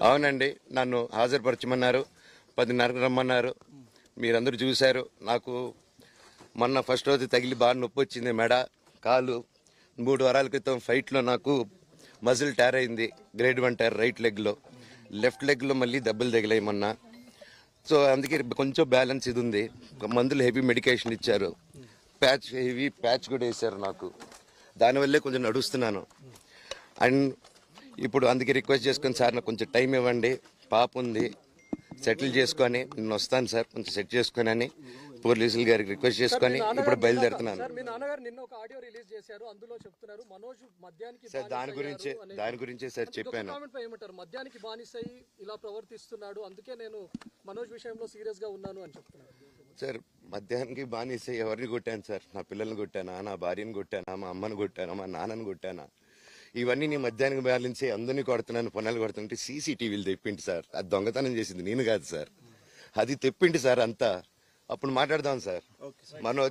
అవునండి, నన్ను హాజరుపరచమన్నారు, 10:30కు రమ్మన్నారు. మీరందరూ చూశారు. నాకు మొన్న ఫస్ట్ రోజు తగిలి బాగా నొప్పి వచ్చింది, మెడ, కాలు. 3 వారాల క్రితం ఫైట్లో నాకు మజిల్ టైర్ అయింది, గ్రేడ్ 1 టైర్ రైట్ లెగ్లో. లెఫ్ట్ లెగ్లో మళ్ళీ దెబ్బలు తగిలాయి మొన్న. సో అందుకే కొంచెం బ్యాలెన్స్ ఇది ఉంది. మందులు హెవీ మెడికేషన్ ఇచ్చారు, హెవీ ప్యాచ్ కూడా వేశారు నాకు. దానివల్లే కొంచెం నడుస్తున్నాను. అండ్ ఇప్పుడు అందుకే రిక్వెస్ట్ చేసుకొని, సార్ నాకు కొంచెం టైం ఇవ్వండి, పాప ఉంది, సెటిల్ చేసుకొని నేను వస్తాను సార్, కొంచెం సెట్ చేసుకొని అని పోలీసుల గారికి రిక్వెస్ట్ చేసుకొని ఇప్పుడు బయలుదేరుతున్నాను. సార్ దాని గురించే సార్ చెప్పాను. మద్యానికి బానిసై ఇలా ప్రవర్తిస్తున్నాడు, అందుకే నేను మనోజ్ విషయంలో సీరియస్ గా ఉన్నాను అని చెప్తున్నాను. సార్ మద్యానికి బానిసై ఎవరిని కొట్టాను సార్? నా పిల్లల్ని కొట్టానా, నా భార్యను కొట్టానా, మా అమ్మని కొట్టానా, మా నాన్నని కొట్టానా? ఇవన్నీ నీ మద్యానికి బ్యాలెన్సే, అందరినీ కొడుతున్నాను, పొన్నాలు కొడుతుంటే సీసీటీవీలు తెప్పిండి సార్. అది దొంగతనం చేసింది నేను కాదు సార్, అది తెప్పిండి సార్ అంతా. అప్పుడు మాట్లాడదాం సార్. మనోజ్